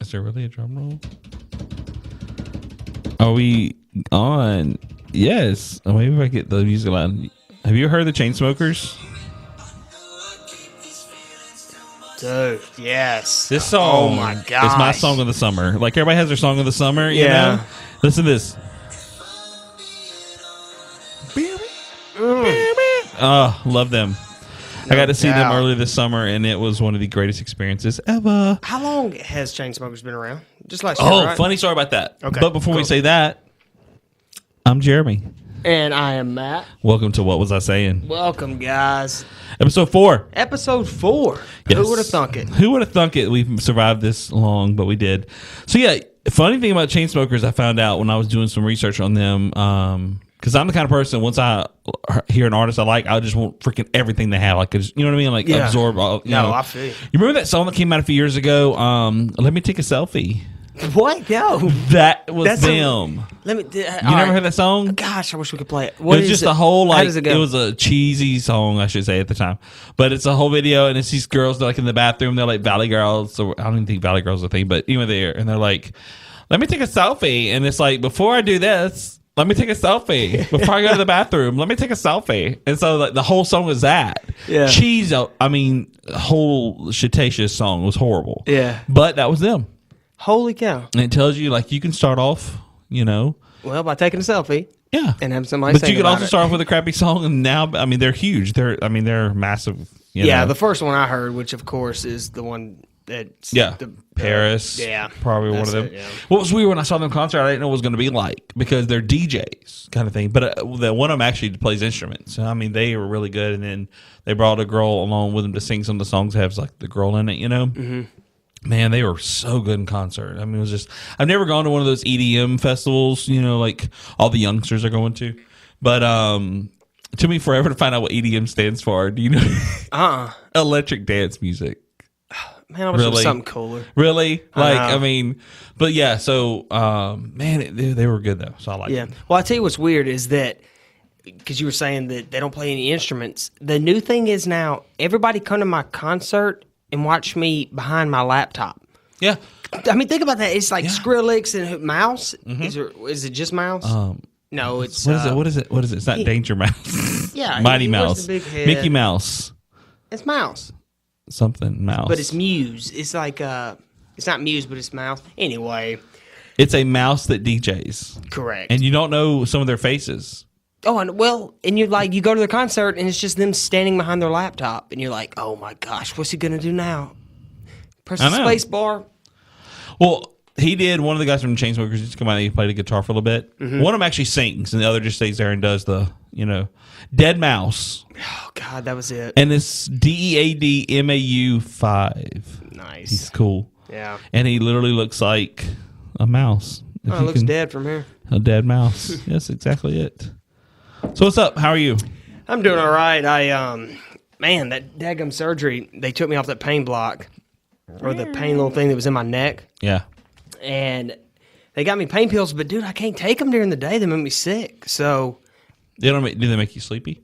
Was there really a drum roll? Are we on? Yes. Oh, maybe if I get the music loud. Have you heard the Chainsmokers? Dude, yes. This song oh my gosh. is my song of the summer. Like everybody has their song of the summer, you know? Listen to this. Oh, love them. I got to see them earlier this summer, and it was one of the greatest experiences ever. How long has Chainsmokers been around? Just like right? Funny story about that. Okay, but before we say that, I'm Jeremy. And I am Matt. Welcome to What Was I Saying? Welcome, guys. Episode 4. Episode 4. Yes. Who would have thunk it? Who would have thunk it? We've survived this long, but we did. So, yeah, funny thing about Chainsmokers, I found out when I was doing some research on them, because I'm the kind of person, once I hear an artist I like, I just want freaking everything they have. Like, you know what I mean? Like, absorb all. You know. I feel you. You remember that song that came out a few years ago? Let Me Take a Selfie. What? Yo. That was them. You never heard that song? Gosh, I wish we could play it. It was just a whole, like, How does it go? It was a cheesy song, I should say, at the time. But it's a whole video, and it's these girls, they're like in the bathroom. They're like Valley Girls. So I don't even think Valley Girls is a thing, but anyway, they're like, let me take a selfie. And it's like, before I do this, let me take a selfie. Before I go to the bathroom, let me take a selfie. And so like the whole song is that. Yeah. Cheese, I mean, whole shitatious song was horrible. Yeah. But that was them. Holy cow. And it tells you, like, you can start off, you know. Well, by taking a selfie. Yeah. And having somebody But sing you could about also it. start off with a crappy song, and now, I mean, they're huge. They're massive. You know? The first one I heard, which of course is the one that's Paris. Probably one of them. What was weird when I saw them in concert, I didn't know what it was going to be like because they're DJs kind of thing. But the one of them actually plays instruments. I mean, they were really good. And then they brought a girl along with them to sing some of the songs that have like the girl in it, you know? Mm-hmm. Man, they were so good in concert. I mean, it was just, I've never gone to one of those EDM festivals, you know, like all the youngsters are going to. But it took me forever to find out what EDM stands for. Do you know? Electric dance music. Man, I wish it was something cooler. Really? I mean, but yeah, so, man, they were good though. So I like them. Well, I tell you what's weird is that, because you were saying that they don't play any instruments. The new thing is now, everybody come to my concert and watch me behind my laptop. Yeah. I mean, think about that. It's like Skrillex and Mouse. Mm-hmm. Is it just Mouse? No, it's... What is it? It's not Danger Mouse. Yeah. Mighty he Mouse. the big head. Mickey Mouse. It's Mouse. Something Mouse. But it's Muse. It's like... it's not Muse, but it's Mouse. Anyway. It's a mouse that DJs. Correct. And you don't know some of their faces. Oh, and you go to their concert and it's just them standing behind their laptop and you're like, oh my gosh, what's he gonna do now? Press the space bar. Well, he did. One of the guys from Chainsmokers used to come out and he played a guitar for a little bit. Mm-hmm. One of them actually sings and the other just stays there and does the, you know, Dead Mouse. Oh God, that was it. And it's DEADMAU 5. Nice. He's cool. Yeah. And he literally looks like a mouse. Oh, it looks dead from here. A dead mouse. Yes, exactly it. So what's up? How are you? I'm doing all right. Man, that daggum surgery, they took me off that pain block, or the pain little thing that was in my neck. Yeah. And they got me pain pills, but dude, I can't take them during the day. They make me sick. So. Do they make you sleepy?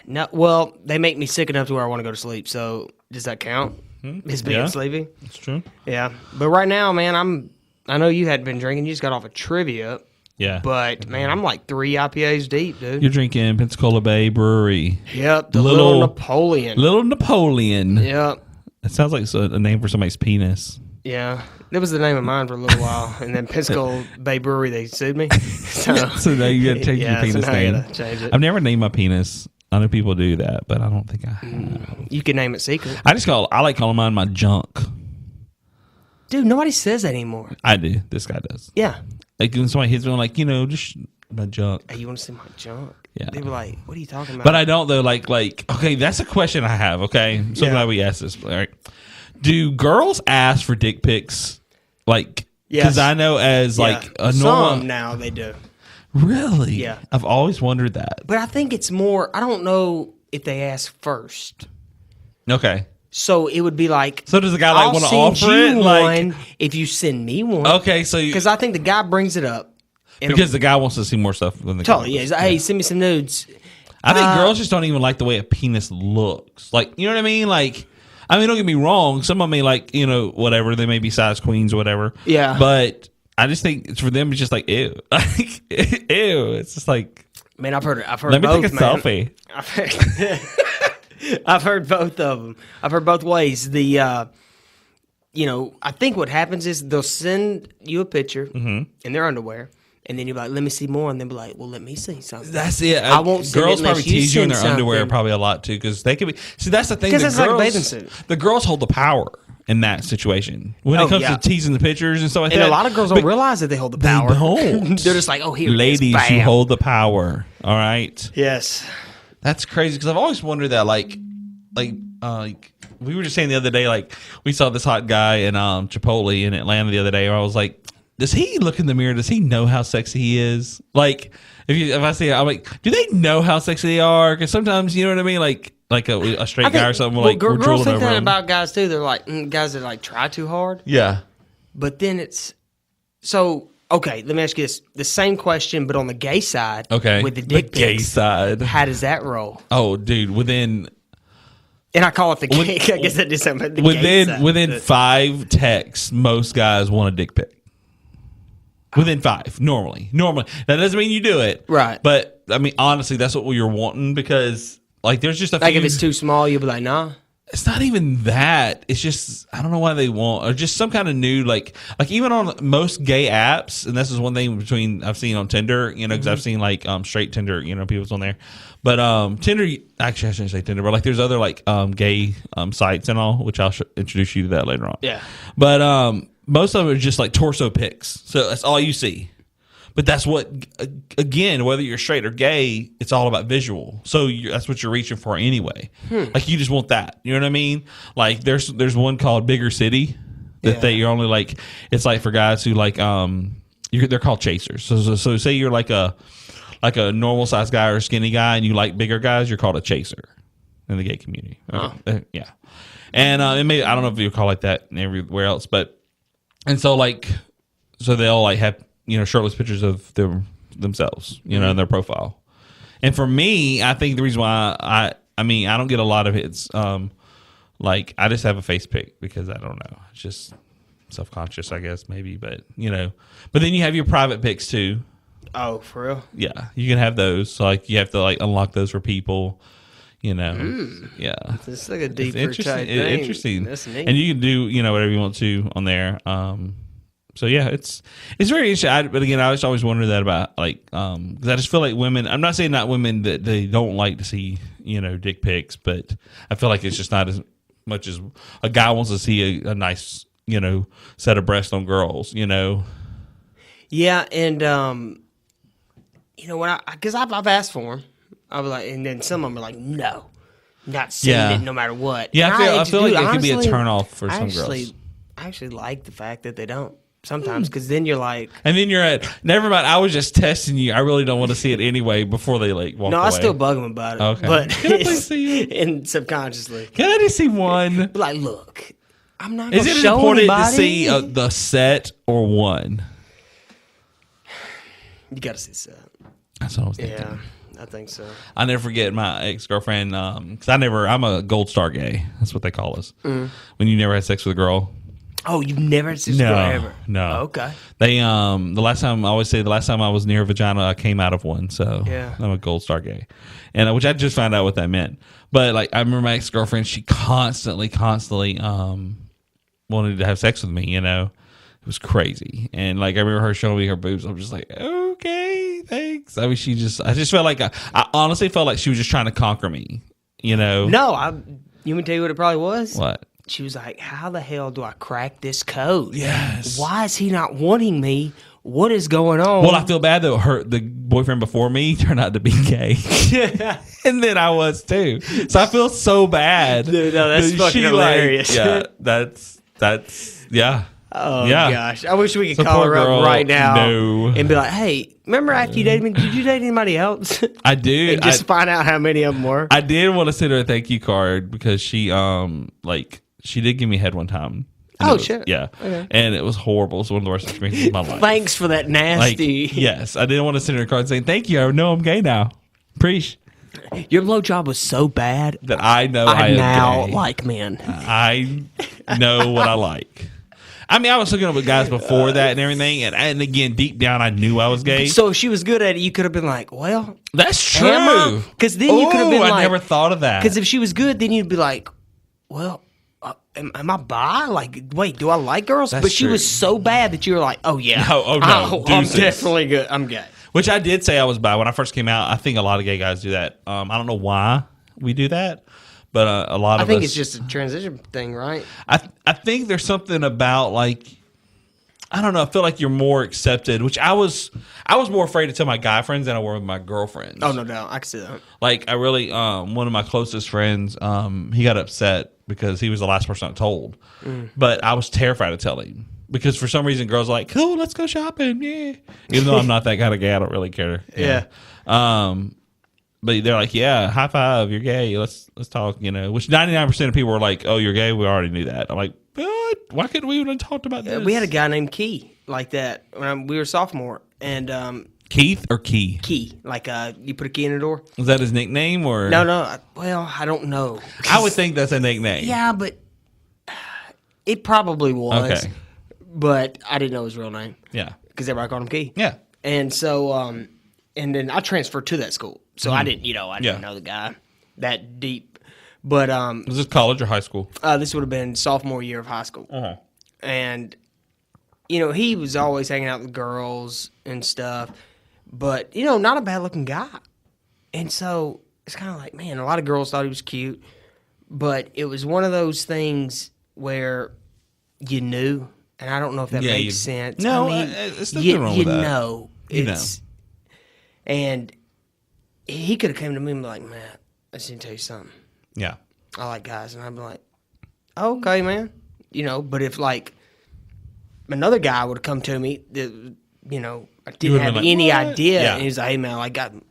No. Well, they make me sick enough to where I want to go to sleep. So does that count? Is being sleepy? That's true. Yeah. But right now, man, I know you hadn't been drinking. You just got off a trivia. Yeah. But, man, I'm like 3 IPAs deep, dude. You're drinking Pensacola Bay Brewery. Yep, the Little Napoleon. Little Napoleon. Yep. It sounds like a name for somebody's penis. Yeah. That was the name of mine for a little while. And then Pensacola Bay Brewery, they sued me. So now you got to change your penis name. Change it. I've never named my penis. I know people do that, but I don't think I have. You can name it secret. I like calling mine my junk. Dude, nobody says that anymore. I do. This guy does. Yeah. Like when somebody hits me, I'm like, just my junk. Hey, you want to see my junk? Yeah. They were like, what are you talking about? But I don't though. Like, okay, that's a question I have. Okay, I'm so glad we asked this. All right, do girls ask for dick pics? Like, because I know as like a normal some now they do. Really? Yeah. I've always wondered that. But I think it's more. I don't know if they ask first. Okay. So it would be like. So does the guy like want to offer it? Like, if you send me one. Okay, so because I think the guy brings it up because the guy wants to see more stuff than the guy. Totally, yeah. Hey, send me some nudes. I think girls just don't even like the way a penis looks. Like, you know what I mean? Like, I mean, don't get me wrong. Some of them may like, whatever. They may be size queens or whatever. Yeah. But I just think it's for them. It's just like ew, like ew. It's just like, man, I've heard let me both, take a selfie. I've heard both of them. I've heard both ways. I think what happens is they'll send you a picture in their underwear. And then you're like, let me see more. And then be like, well, let me see something. That's it. I won't see girls it probably tease you in their something. underwear probably a lot too, because they could be. See, that's the thing. Because it's like a bathing suit. The girls hold the power in that situation when it comes to teasing the pictures and stuff like that. And a lot of girls don't realize that they hold the power. They don't. They're just like, oh, here, ladies, you hold the power. All right. Yes. That's crazy because I've always wondered that, like we were just saying the other day, like we saw this hot guy in Chipotle in Atlanta the other day, where I was like, does he look in the mirror? Does he know how sexy he is? Like, if I see it, I'm like, do they know how sexy they are? Because sometimes, you know what I mean? Like a straight guy or something. Like, we're girls drooling think over that them. about guys too. They're like guys that like try too hard. Yeah. But then it's so okay. Let me ask you this: the same question, but on the gay side. Okay. With the dick pics. Gay side. How does that roll? Oh, dude, within. And I call it the gay. I guess that just something. Within 5 texts, most guys want a dick pic. Within 5, normally. That doesn't mean you do it. Right. But, I mean, honestly, that's what you're wanting because, like, there's just a few. Like, if it's too small, you'll be like, nah. It's not even that. It's just, I don't know why they want, or just some kind of nude, like even on most gay apps, and this is one thing I've seen on Tinder, because I've seen, like, straight Tinder, people's on there. But Tinder, actually, I shouldn't say Tinder, but, like, there's other, like, gay sites and all, which I'll introduce you to that later on. Yeah. But, most of it are just like torso pics. So that's all you see. But that's what, again, whether you're straight or gay, it's all about visual. So that's what you're reaching for anyway. Like, you just want that. You know what I mean? Like, there's one called Bigger City that you're only like, it's like for guys who like, they're called chasers. So say you're like a normal size guy or a skinny guy and you like bigger guys, you're called a chaser in the gay community. Okay. Yeah. And it may, I don't know if you call it like that everywhere else, but. And so, so they'll like have, shirtless pictures of themselves, in their profile. And for me, I think the reason why I don't get a lot of hits, like I just have a face pic because I don't know, it's just self-conscious, I guess maybe, but but then you have your private pics too. Oh, for real? Yeah, you can have those. So like you have to like unlock those for people. Yeah, it's like a deeper interesting. type thing. Interesting, That's neat. and you can do whatever you want to on there. So yeah, it's very interesting. But again, I just always wonder that about like because I just feel like women. I'm not saying not women that they don't like to see dick pics, but I feel like it's just not as much as a guy wants to see a nice set of breasts on girls. Yeah, and when because I've asked for them. I was like, and then some of them are like, no, not seeing it no matter what. Yeah, I feel like it could be a turnoff for some girls. I actually like the fact that they don't sometimes because then you're like, and then you're at never mind. I was just testing you. I really don't want to see it anyway before they like walk away. I still bug them about it. Okay, but can I please see you? And subconsciously, can I just see one? Like, look, I'm not. Is it show important anybody? to see the set or one? You got to see the set. That's what I was thinking. Yeah. I think so. I never forget my ex-girlfriend because I'm a gold star gay. That's what they call us. When you never had sex with a girl. Oh, you've never had sex with a girl ever? No. Okay. They the last time I was near a vagina, I came out of one. So yeah. I'm a gold star gay, and which I just found out what that meant. But like I remember my ex-girlfriend, she constantly wanted to have sex with me. It was crazy, and like I remember her showing me her boobs. I'm just like, okay, thanks. I mean, I just felt like I honestly felt like she was just trying to conquer me. No, you want me to tell you what it probably was? What? She was like, how the hell do I crack this code? Yes. Why is he not wanting me? What is going on? Well, I feel bad though. The boyfriend before me turned out to be gay, and then I was too. So I feel so bad. Dude, no, that's fucking hilarious. That's yeah. Oh, gosh. I wish we could call her up right now and be like, hey, remember after you dated me, did you date anybody else? I did. And just find out how many of them were. I did want to send her a thank you card because she she did give me head one time. Shit. Yeah. Okay. And it was horrible. It was one of the worst experiences of my life. Thanks for that nasty. Yes. I didn't want to send her a card saying, thank you. I know I'm gay now. Preach. Your blowjob was so bad that I know I am now gay. like men. I know what I like. I mean, I was hooking up with guys before that and everything, and again, deep down, I knew I was gay. So if she was good at it, you could have been like, well, that's true. Because then you could have been like, I never thought of that. Because if she was good, then you'd be like, well, am I bi? Like, wait, do I like girls? That's but she true. was so bad that you were like, oh yeah, no, I'm definitely good. I'm gay. Which I did say I was bi when I first came out. I think a lot of gay guys do that. I don't know why we do that, but a lot of us. I think it's just a transition thing, right? I think there's something about like, I don't know. I feel like you're more accepted, which I was more afraid to tell my guy friends than I were with my girlfriends. Oh no doubt, I can see that. Like I really, one of my closest friends, he got upset because he was the last person I told, but I was terrified to tell him because for some reason girls are like, cool, let's go shopping, yeah. Even though I'm not that kind of gay, I don't really care. Yeah. But they're like, yeah, high five, you're gay. Let's talk, which 99% of people were like, oh, you're gay. We already knew that. I'm like, what? Why couldn't we even talked about this? We had a guy named Key like that when we were sophomore. And Keith or Key? Key. Like you put a key in the door. Was that his nickname or? No. Well, I don't know. I would think that's a nickname. Yeah, but it probably was. Okay. But I didn't know his real name. Yeah. Because everybody called him Key. Yeah. And so, and then I transferred to that school. So I didn't, I didn't know the guy that deep. But was this college or high school? This would have been sophomore year of high school. Uh-huh. And, he was always hanging out with girls and stuff. But, not a bad-looking guy. And so it's kind of like, man, a lot of girls thought he was cute. But it was one of those things where you knew. And I don't know if that makes sense. No, it's nothing wrong with that. You know. And he could have come to me and be like, man, I just need to tell you something. Yeah. I like guys. And I'd be like, okay, man. But if, like, another guy would have come to me that, I didn't have any idea. Yeah. And he's like, hey, man,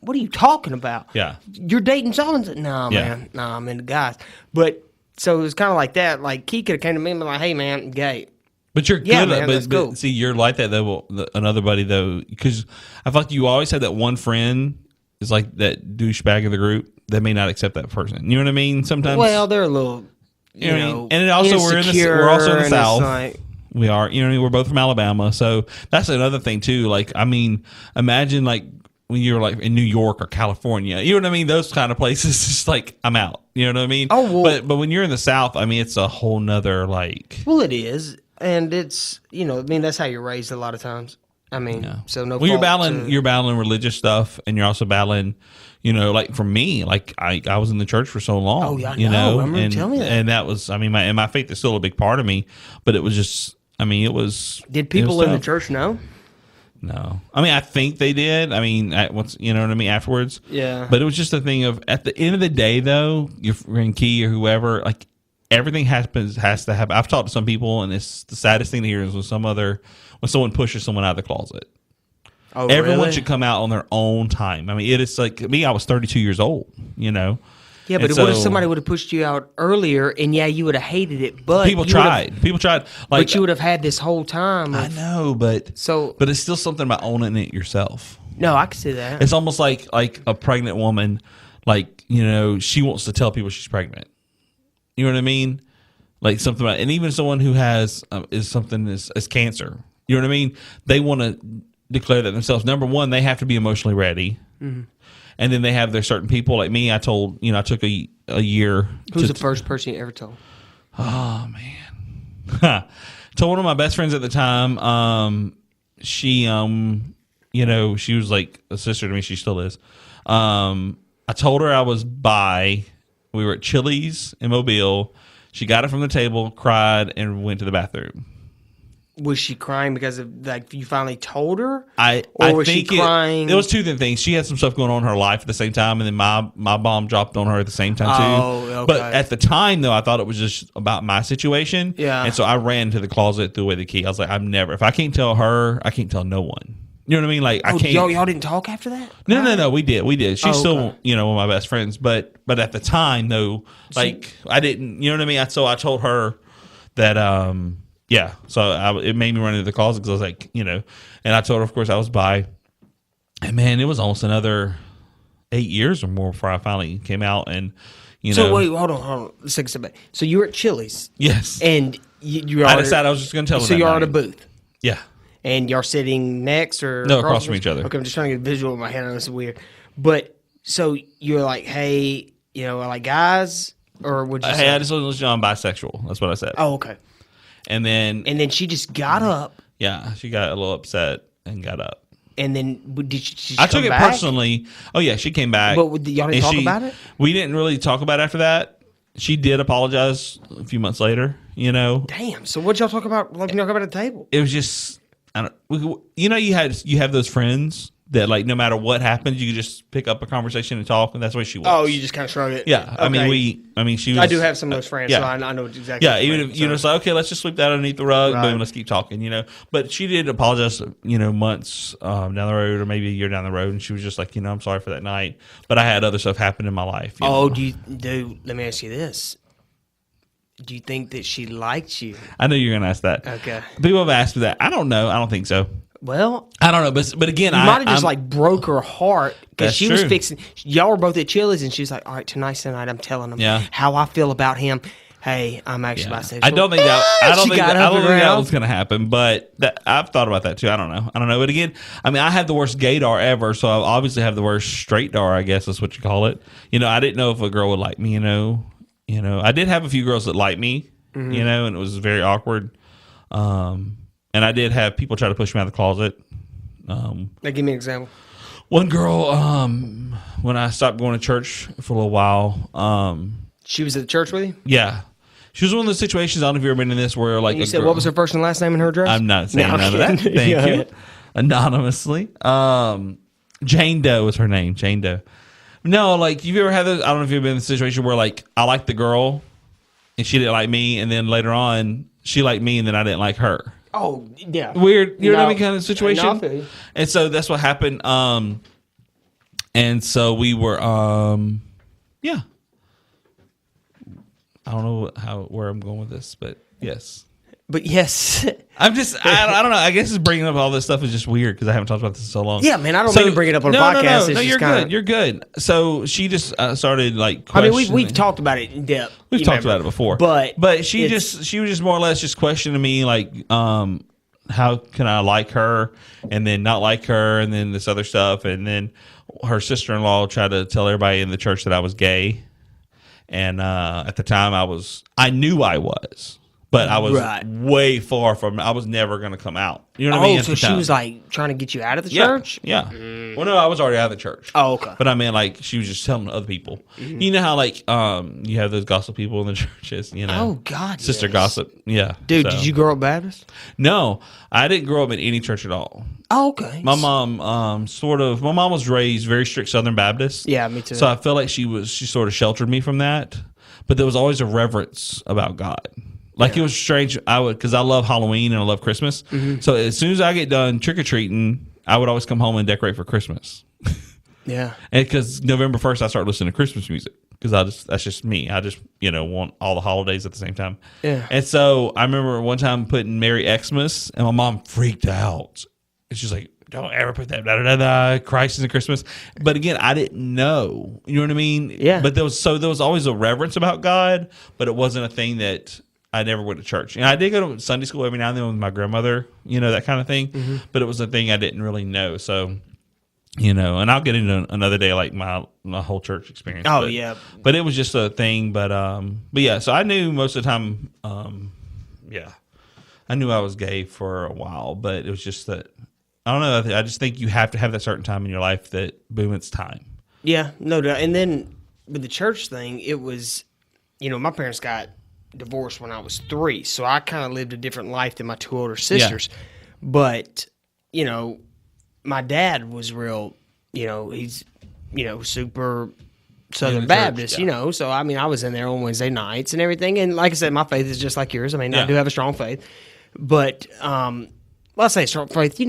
what are you talking about? Yeah. You're dating someone? No, man. No, I'm into guys. But, so it was kind of like that. Like, he could have came to me and be like, hey, man, I'm gay. But you're good man, but see, you're like that, though, another buddy, though, because I feel like you always have that one friend is like that douchebag of the group that may not accept that person. You know what I mean? Sometimes. Well, they're a little, and it also we're also in the South. Like, we are, we're both from Alabama, so that's another thing too. Like, I mean, imagine like when you're like in New York or California, you know what I mean? Those kind of places, just like I'm out. You know what I mean? Oh, well, but when you're in the South, I mean, it's a whole nother like. Well, it is, and it's that's how you're raised a lot of times. I mean, so no. Well, you're battling religious stuff, and you're also battling, like for me, like I was in the church for so long. Oh yeah, I remember telling me that. And that was, I mean, my faith is still a big part of me, but it was just, I mean, it was. Did people in the church know? No, I mean, I think they did. I mean, once you know what I mean afterwards. Yeah. But it was just a thing of at the end of the day, though, your friend Key or whoever, like everything has to happen. I've talked to some people, and it's the saddest thing to hear is when someone pushes someone out of the closet. Oh, everyone really? should come out on their own time. I mean, it is like me. I was 32 years old. Yeah, but what if somebody would have pushed you out earlier, and you would have hated it, but people tried. People tried. Like, but you would have had this whole time. I know, but it's still something about owning it yourself. No, I can see that. It's almost like a pregnant woman. Like she wants to tell people she's pregnant. You know what I mean? Like something about, and even someone who has is cancer. You know what I mean? They want to declare that themselves. Number one, they have to be emotionally ready, and then they have their certain people. Like me, I told I took a year. Who's the first person you ever told? Oh man, told one of my best friends at the time. She she was like a sister to me. She still is. I told her I was bi. We were at Chili's in Mobile. She got it from the table, cried, and went to the bathroom. Was she crying because of like you finally told her? I was think she crying? It was two different things. She had some stuff going on in her life at the same time, and then my bomb dropped on her at the same time too. Oh, okay. But at the time, though, I thought it was just about my situation. Yeah. And so I ran to the closet, threw away the key. I was like, if I can't tell her, I can't tell no one. You know what I mean? Like I can't. Y'all didn't talk after that? No. We did. She's still, one of my best friends. But at the time, though, like I didn't. You know what I mean? So I told her that. Yeah. So it made me run into the closet because I was like, and I told her, of course, I was bi. And man, it was almost another 8 years or more before I finally came out. And So wait, hold on. Let's take a step back. So you were at Chili's. Yes. And you I decided I was just going to tell them. So you're at a booth. Yeah. And you're sitting next or no, across from each other. Okay, I'm just trying to get a visual in my head. I know it's weird, but so you're like, hey, like guys, or would you? Hey, I just want to I'm bisexual. That's what I said. Oh, okay. And then she just got up. Yeah, she got a little upset and got up. And then did she I took it personally. Oh yeah, she came back. But y'all didn't talk about it? We didn't really talk about it after that. She did apologize a few months later. Damn. So what y'all talk about? Like, talk about at the table? It was just. You have those friends that like no matter what happens, you can just pick up a conversation and talk, and that's the way she was. Oh, you just kind of shrug it. Yeah, okay. She was. I do have some of those friends, so I know exactly. Yeah, even if it's like, okay, let's just sweep that underneath the rug, boom, let's keep talking. But she did apologize, months down the road or maybe a year down the road, and she was just like, I'm sorry for that night, but I had other stuff happen in my life. Let me ask you this. Do you think that she liked you? I know you're going to ask that. Okay. People have asked me that. I don't know. I don't think so. Well, I don't know. But again, you might have just broke her heart because she was fixing. Y'all were both at Chili's, and she was like, "All right, tonight's the night. I'm telling him how I feel about him. Hey, I'm actually bisexual." I don't think that. I don't think that was going to happen. But I've thought about that too. I don't know. But again, I had the worst gaydar ever, so I obviously have the worst straightdar. I guess that's what you call it. I didn't know if a girl would like me. I did have a few girls that liked me, and it was very awkward. And I did have people try to push me out of the closet. Give me an example. One girl, when I stopped going to church for a little while, she was at the church with you? Yeah. She was one of those situations, I don't know if you've ever been in this, where like you said, what was her first and last name and her address? I'm not saying none of that. Thank you. Anonymously. Jane Doe is her name. Jane Doe. No, like, you've ever had those? I don't know if you've been in a situation where, like, I liked the girl and she didn't like me, and then later on she liked me and then I didn't like her. Oh, yeah. Weird, you know what I mean, kind of situation. No, I feel you. And so that's what happened. And so we were, yeah. I don't know where I'm going with this, but yes. But yes. I'm just, I don't know. I guess just bringing up all this stuff is just weird because I haven't talked about this in so long. Yeah, man, I don't mean to bring it up on a podcast. No, you're good. You're good. So she just started like questioning. We've talked about it in depth. We've talked about it before. But she was just more or less just questioning me like, how can I like her and then not like her and then this other stuff. And then her sister-in-law tried to tell everybody in the church that I was gay. And at the time I knew I was. But I was way far from. I was never going to come out. You know what I mean? So she was like trying to get you out of the church? Yeah. Well, no, I was already out of the church. Oh, okay. But I mean, like, she was just telling other people. Mm-hmm. You know how, like, you have those gossip people in the churches. Oh God, sister gossip. Yeah, dude. Did you grow up Baptist? No, I didn't grow up in any church at all. Oh, okay. My mom, My mom was raised very strict Southern Baptist. Yeah, me too. So I felt like she sort of sheltered me from that. But there was always a reverence about God. Like, it was strange. Because I love Halloween and I love Christmas. Mm-hmm. So as soon as I get done trick-or-treating, I would always come home and decorate for Christmas. Yeah. And because November 1st, I start listening to Christmas music. Because that's just me. I just, want all the holidays at the same time. Yeah. And so I remember one time putting Merry Xmas, and my mom freaked out. And she's like, don't ever put that, Christ is in Christmas. But again, I didn't know. You know what I mean? Yeah. But there was always a reverence about God, but it wasn't a thing that I never went to church. And I did go to Sunday school every now and then with my grandmother, that kind of thing. Mm-hmm. But it was a thing I didn't really know. So, and I'll get into another day, like my whole church experience. Oh, yeah. But it was just a thing. But yeah, so I knew most of the time, I knew I was gay for a while. But it was just that, I don't know. I just think you have to have that certain time in your life that, boom, it's time. Yeah, no doubt. And then with the church thing, it was, my parents got divorced when I was 3, so I kind of lived a different life than my 2 older sisters. Yeah. But my dad was real. He's super Southern Baptist. Church, so I mean, I was in there on Wednesday nights and everything. And like I said, my faith is just like yours. I mean, I do have a strong faith, but I say strong faith.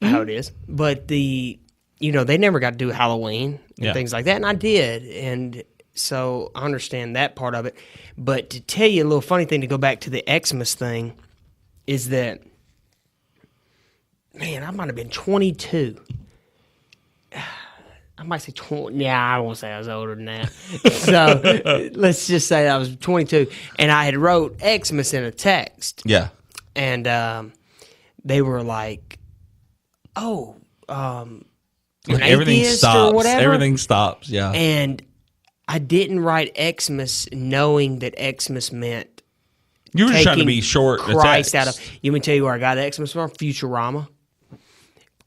How it is, but they never got to do Halloween and things like that, and I did, and so I understand that part of it. But to tell you a little funny thing, to go back to the Xmas thing, is that, man, I might have been 22. I might say 20. Yeah, I won't say I was older than that. So let's just say I was 22, and I had wrote Xmas in a text. Yeah. And they were like, "Oh, everything stops. or whatever." Everything stops. Yeah. And I didn't write Xmas knowing that Xmas meant you were just trying to be short. Christ out of. You want me to tell you where I got Xmas from? Futurama.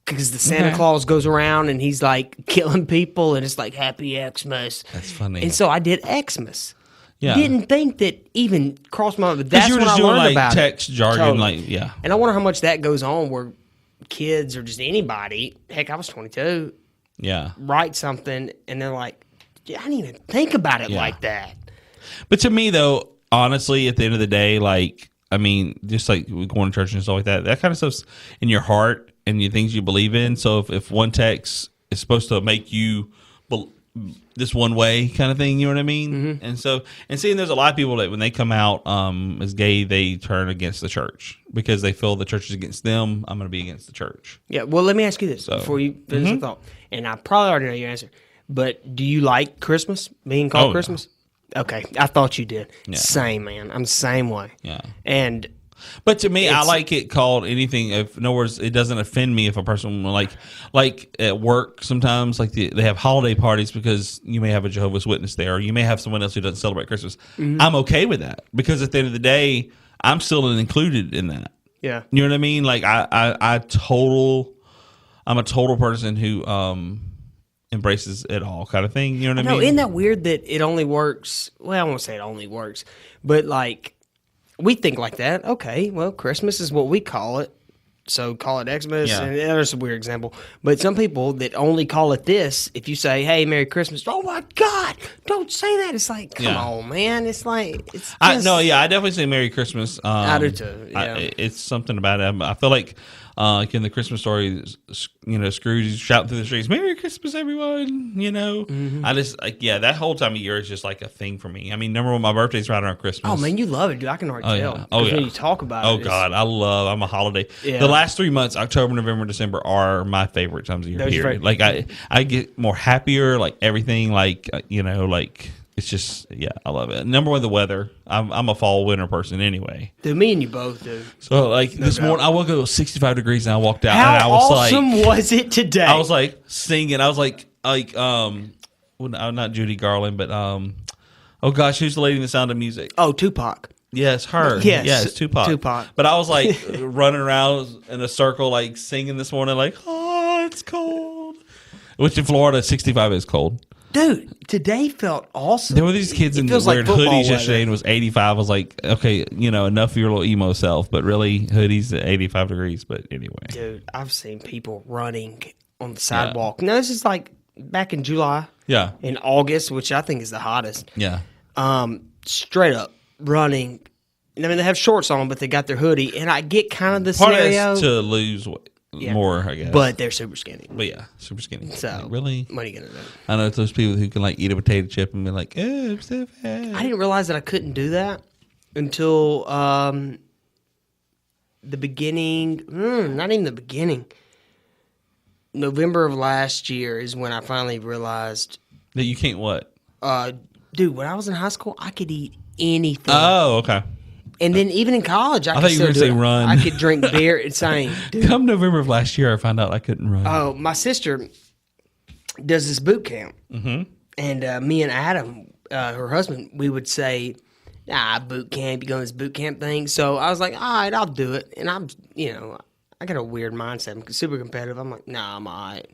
Because the Santa Claus goes around and he's like killing people, and it's like Happy Xmas. That's funny. And so I did Xmas. Yeah. Didn't think that even crossed my mind, but that's you were when just I doing learned like about text it. jargon, Totally. like yeah. And I wonder how much that goes on where kids or just anybody, heck, I was 22, Yeah. write something and they're like, I didn't even think about it like that. But to me, though, honestly, at the end of the day, like, I mean, just like going to church and stuff like that kind of stuff's in your heart and the things you believe in. So if one text is supposed to make you this one way kind of thing, you know what I mean? Mm-hmm. And so, and seeing there's a lot of people that when they come out as gay, they turn against the church because they feel the church is against them. I'm going to be against the church. Yeah. Well, let me ask you this before you finish the thought. And I probably already know your answer, but do you like Christmas, being called Christmas? No. Okay. I thought you did. Yeah. Same, man. I'm the same way. Yeah. But to me, I like it called anything. If in other words, it doesn't offend me if a person like at work sometimes like they have holiday parties because you may have a Jehovah's Witness there, or you may have someone else who doesn't celebrate Christmas. Mm-hmm. I'm okay with that because at the end of the day, I'm still included in that. Yeah, you know what I mean. Like I'm a total person who embraces it all kind of thing. You know what I mean? Isn't that weird that it only works? Well, I won't say it only works, but like. We think like that. Okay, well, Christmas is what we call it, so call it Xmas. Yeah. And there's a weird example. But some people that only call it this, if you say, hey, Merry Christmas, oh, my God, don't say that. It's like, come on, man. It's like, it's just... I definitely say Merry Christmas. I do too, yeah. It's something about it. I feel like in the Christmas story, Scrooge is shouting through the streets, Merry Christmas, everyone, Mm-hmm. I just, that whole time of year is just like a thing for me. I mean, number one, my birthday's right around Christmas. Oh, man, you love it, dude. I can already tell. Yeah. Oh, yeah. When you talk about it. Oh, God, I'm a holiday. Yeah. The last 3 months, October, November, December, are my favorite times of year, period. Like, I get more happier, like, everything, like, it's just, I love it. Number one, the weather. I'm a fall winter person anyway. Dude, me and you both do. So this morning, I woke up 65 degrees and I walked out. How and I was awesome was it today? I was like singing. I was like not Judy Garland, but oh gosh, who's the lady in The Sound of Music? Oh, Tupac. Yes, her. Yes, Tupac. But I was like running around in a circle, like singing this morning, like, oh, it's cold. Which in Florida, 65 is cold. Dude, today felt awesome. There were these kids in wearing hoodies yesterday and it was 85. I was like, okay, enough of your little emo self, but really hoodies at 85 degrees. But anyway. Dude, I've seen people running on the sidewalk. No, this is like back in July. Yeah. In August, which I think is the hottest. Yeah. Straight up running. I mean, they have shorts on, but they got their hoodie. And I get kind of the Part scenario. Of to lose weight. Yeah. More, I guess. But they're super skinny. But yeah, super skinny. So, like, really? What are you going to do? I know those people who can like eat a potato chip and be like, oh, I'm so fat. I didn't realize that I couldn't do that until the beginning. Not even the beginning. November of last year is when I finally realized. That you can't what? Dude, when I was in high school, I could eat anything. Oh, okay. And then even in college, I thought you were going to say run. I could drink beer. It's saying, come November of last year, I found out I couldn't run. Oh, my sister does this boot camp. Mm-hmm. And me and Adam, her husband, we would say, boot camp, you go on this boot camp thing. So I was like, all right, I'll do it. And I'm, I got a weird mindset. I'm super competitive. I'm like, nah, I'm all right.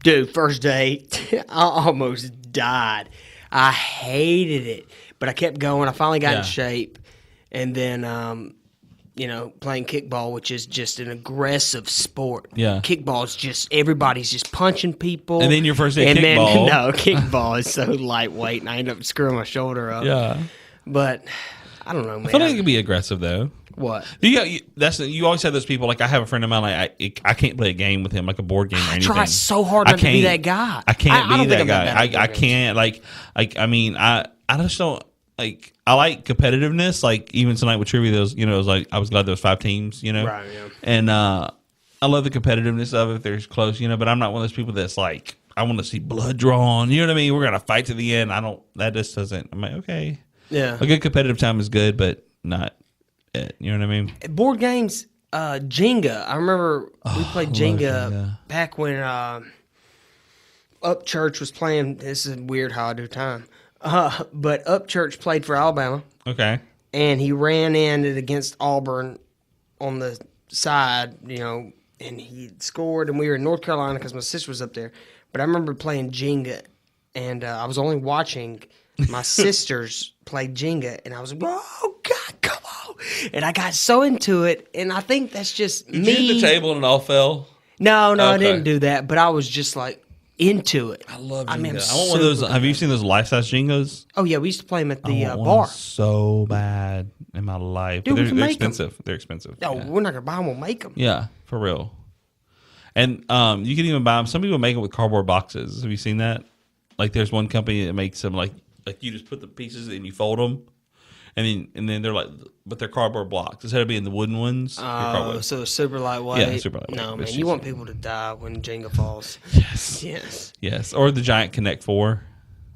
Dude, first day, I almost died. I hated it. But I kept going. I finally got in shape. And then, playing kickball, which is just an aggressive sport. Yeah. Kickball is just, everybody's just punching people. And then your first day kickball. No, kickball is so lightweight, and I end up screwing my shoulder up. Yeah. But, I don't know, man. I feel like it could be aggressive, though. What? You always have those people, like I have a friend of mine, like I can't play a game with him, like a board game or anything. I try so hard not to be that guy. I can't be that guy. I can't, I just don't. Like I like competitiveness. Like even tonight with trivia, there was, it was like I was glad there was 5 teams. Right, yeah. And I love the competitiveness of it if they're close. But I'm not one of those people that's like I want to see blood drawn. You know what I mean? We're gonna fight to the end. That just doesn't. I'm like, okay, Yeah. a good competitive time is good, but not it. You know what I mean? Board games, Jenga. I remember we played Jenga back when Upchurch was playing. This is weird how I do time. But Upchurch played for Alabama. Okay. And he ran in it against Auburn on the side, and he scored. And we were in North Carolina because my sister was up there. But I remember playing Jenga, and I was only watching my sisters play Jenga, and I was like, oh, God, come on. And I got so into it, and I think that's just Did me. you hit the table and it all fell? No, I didn't do that, but I was just like into it. I love Jenga. I mean, I want one of those. Have you seen those life-size Jengas? Oh, yeah, we used to play them at the I want bar. one so bad in my life. Dude, But we can they're make 'em. expensive. They're expensive. No, yeah. we're not going to buy them. We'll make them. Yeah, for real. And you can even buy them. Some people make them with cardboard boxes. Have you seen that? Like, there's one company that makes them like you just put the pieces and you fold them, and then they're like, but they're cardboard blocks instead of being the wooden ones. Oh, so it's super lightweight. Yeah, super lightweight. No, man, It's you just- want people to die when Jenga falls. Yes. Yes. Or the giant Connect 4.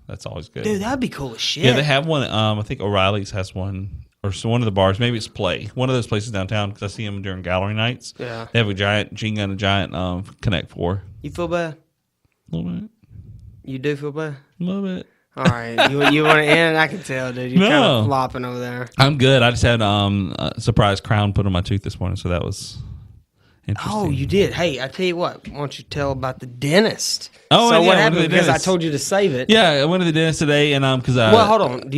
That's always good. Dude, that'd be cool as shit. Yeah, they have one. I think O'Reilly's has one, or so one of the bars. Maybe it's Play. One of those places downtown because I see them during gallery nights. Yeah. They have a giant Jenga and a giant Connect 4. You feel bad? A little bit. You do feel bad? A little bit. All right. You want to end? I can tell, dude. You're kind of flopping over there. I'm good. I just had a surprise crown put on my tooth this morning, so that was interesting. Oh, you did. Hey, I tell you what. Why don't you tell about the dentist? Oh, so yeah, what I went to happened? the Because I dentist. told you to save it. Yeah, I went to the dentist today, and because Well, hold on.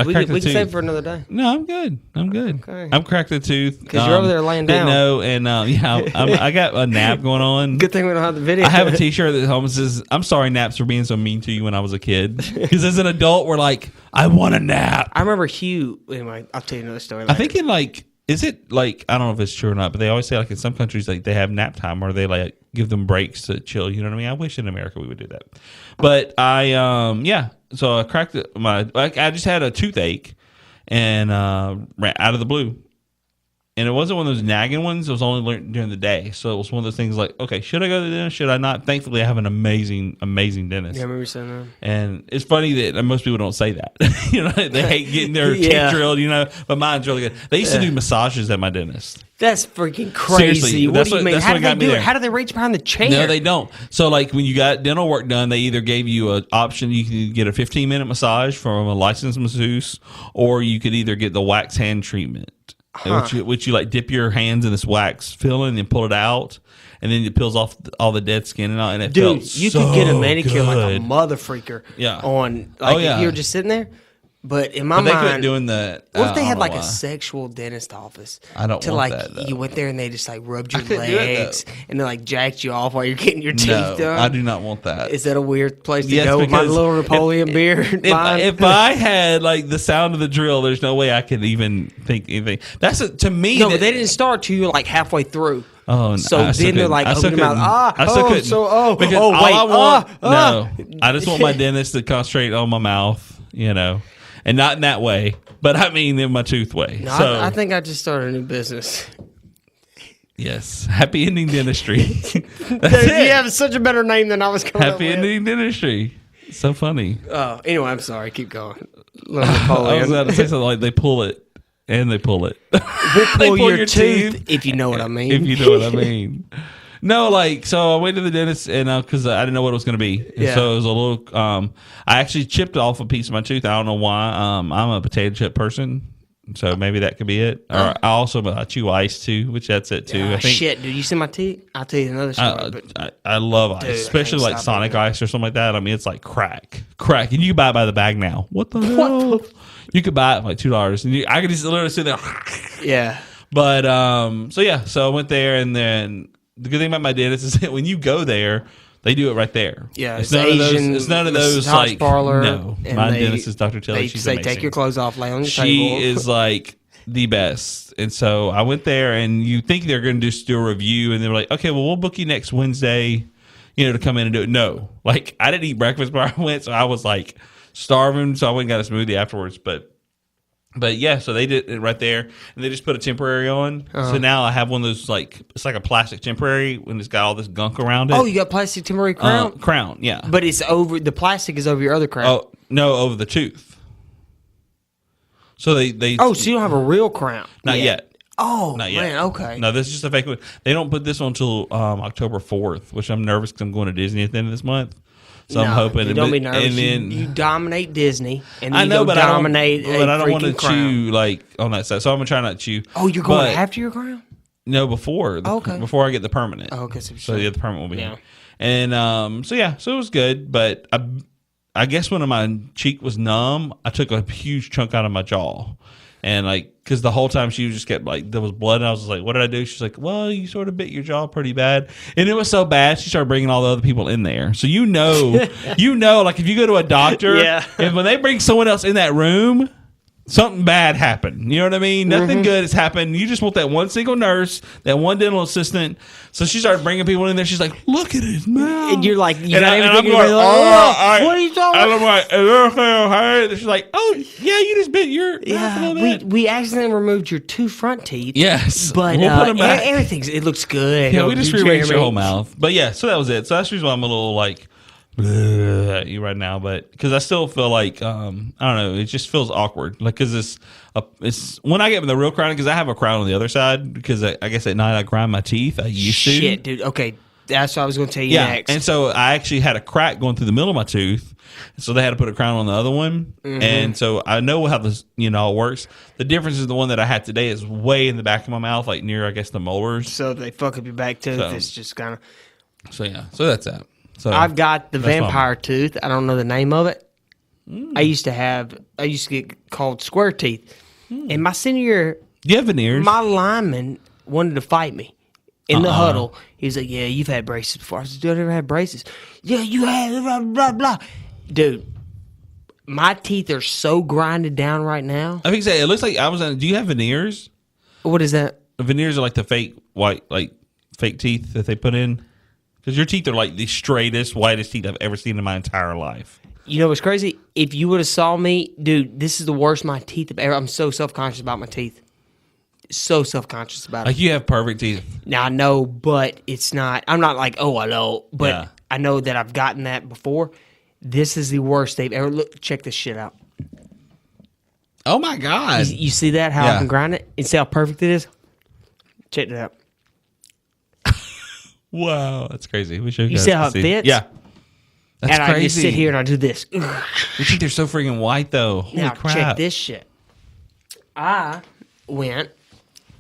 We cracked can the save tooth. it for another day. No, I'm good. Okay. I'm cracked the tooth Because you're over there laying didn't down. know, and I got a nap going on. Good thing we don't have the video. I have a T-shirt that home says, "I'm sorry, naps for being so mean to you when I was a kid." Because as an adult, we're like, "I want a nap." I remember Hugh. Anyway, I'll tell you another story later. I think is it like, I don't know if it's true or not, but they always say like in some countries like they have nap time or they like give them breaks to chill. You know what I mean? I wish in America we would do that. But so I cracked I just had a toothache and ran out of the blue. And it wasn't one of those nagging ones. It was only during the day. So it was one of those things like, okay, should I go to the dentist? Should I not? Thankfully, I have an amazing dentist. Yeah, I remember you saying that. And it's funny that most people don't say that. They hate getting their teeth drilled, but mine's really good. They used to do massages at my dentist. That's freaking crazy. Seriously, What do you mean? that's How what do got they me do it? there. How do they reach behind the chair? No, they don't. So, like, when you got dental work done, they either gave you an option. You could get a 15-minute massage from a licensed masseuse, or you could either get the wax hand treatment, which you like dip your hands in this wax filling and pull it out, and then it peels off all the dead skin and all. And it Dude, felt you so could get a manicure like a good. mother freaker. Yeah. On like if you were just sitting there. But in my But they mind, couldn't doing that. what if they I had don't like know a why. sexual dentist office? I don't to want like that, though. you went there and they just like rubbed your couldn't do it, though. legs and they like jacked you off while you're getting your teeth No, done. I do not want that. Is that a weird place to Yes, go with my because little Napoleon beer? If I had like the sound of the drill, there's no way I could even think anything. That's to me. No, but they didn't start till you were like halfway through. Oh, So I still then they're couldn't. like, I still open your mouth. couldn't. I still couldn't. Because Oh, all wait. I want, no, I just want my dentist to concentrate on my mouth, and not in that way, but I mean in my tooth way. No, So I think I just started a new business. yes, happy ending dentistry. That's Dude, it. you have such a better name than I was coming up Happy with. ending dentistry. So funny. Oh, anyway, I'm sorry. Keep going. Little I was Napoleon. about to say something like they pull it and they pull it. We'll They pull pull your your tooth, teeth. if you know what I mean. If you know what I mean. No, so I went to the dentist and because I didn't know what it was going to be. And Yeah. so it was a little. I actually chipped off a piece of my tooth. I don't know why. I'm a potato chip person, so maybe that could be it. Or I also chew ice too, which that's it too. Ah, I think. shit, dude. You see my teeth? I'll tell you another story. But I love ice, Dude, I especially can't like stop Sonic it. ice or something like that. I mean, it's like crack, and you can buy it by the bag now. What the hell? You could buy it for like $2, and I could just literally sit there. yeah. But so I went there, and then the good thing about my dentist is that when you go there, they do it right there. Yeah, it's it's none Asian of those. It's none of those massage like parlor, no. and My they- dentist is Dr. Tilly. They She's say amazing. take your clothes off, lay on your She table. is like the best. And so I went there, and you think they're going to just do a review, and they're like, okay, well, we'll book you next Wednesday, to come in and do it. No, like I didn't eat breakfast before I went, so I was like starving. So I went and got a smoothie afterwards, but. But yeah, so they did it right there, and they just put a temporary on. So now I have one of those it's like a plastic temporary when it's got all this gunk around it. Oh, you got plastic temporary crown? Crown, yeah. But it's over. The plastic is over your other crown. Oh no, over the tooth. So they. Oh, so you don't have a real crown? Not yet. Oh, not yet. Man, okay. No, this is just a fake one. They don't put this on until October 4th, which I'm nervous because I'm going to Disney at the end of this month. So I'm hoping. Don't be nervous. And then, you dominate Disney, and then I know, you go dominate. But I don't want to crown. chew on that side. So I'm gonna try not to chew. Oh, you're going after your crown? No, before. Before I get the permanent. Oh, okay. So yeah, the permanent will be here. And so it was good. But I guess when my cheek was numb, I took a huge chunk out of my jaw. And because the whole time she just kept there was blood, and I was like, "What did I do?" She's like, "Well, you sort of bit your jaw pretty bad," and it was so bad she started bringing all the other people in there. So if you go to a doctor, and when they bring someone else in that room, something bad happened. You know what I mean? Nothing good has happened. You just want that one single nurse, that one dental assistant. So she started bringing people in there. She's like, "Look at his mouth," and you're like, I'm going, what are you talking about? I'm like, "Is everything okay?" She's like, "Oh yeah, you just bit your mouth a little bit." We accidentally removed your 2 front teeth. Yes, but we'll put them back. It looks good. Yeah, we just rearranged your whole mouth. But yeah, so that was it. So that's the reason why I'm a little at you right now, but because I still feel like I don't know, it just feels awkward. Because it's when I get the real crown, because I have a crown on the other side. Because I guess at night I grind my teeth. I used to. Shit, dude. Okay, that's what I was going to tell you next. And so I actually had a crack going through the middle of my tooth, so they had to put a crown on the other one. And so I know how this all works. The difference is the one that I had today is way in the back of my mouth, near I guess the molars. So if they fuck up your back tooth, it's just kind of. So yeah, so that's that. So I've got the vampire tooth. I don't know the name of it. I used to get called square teeth. In my senior year, do you have veneers? My lineman wanted to fight me in the huddle. He was like, "Yeah, you've had braces before." I said, "Dude, I never had braces." "Yeah, you have, blah, blah, blah." Dude, my teeth are so grinded down right now. I think it looks like do you have veneers? What is that? Veneers are like the fake white, fake teeth that they put in. Because your teeth are like the straightest, whitest teeth I've ever seen in my entire life. You know what's crazy? If you would have saw me, dude, this is the worst my teeth have ever. I'm so self-conscious about my teeth. So self-conscious about it. You have perfect teeth. Now, I know, but it's not. I'm not like, oh, I know. But I know that I've gotten that before. This is the worst they've ever. Look, check this shit out. Oh, my God. You see that? How I can grind it? And see how perfect it is? Check it out. Wow, that's crazy. We should. You see how it fits? Yeah, that's crazy. I just sit here and I do this. You think they're so freaking white though? Holy now crap! Check this shit. I went,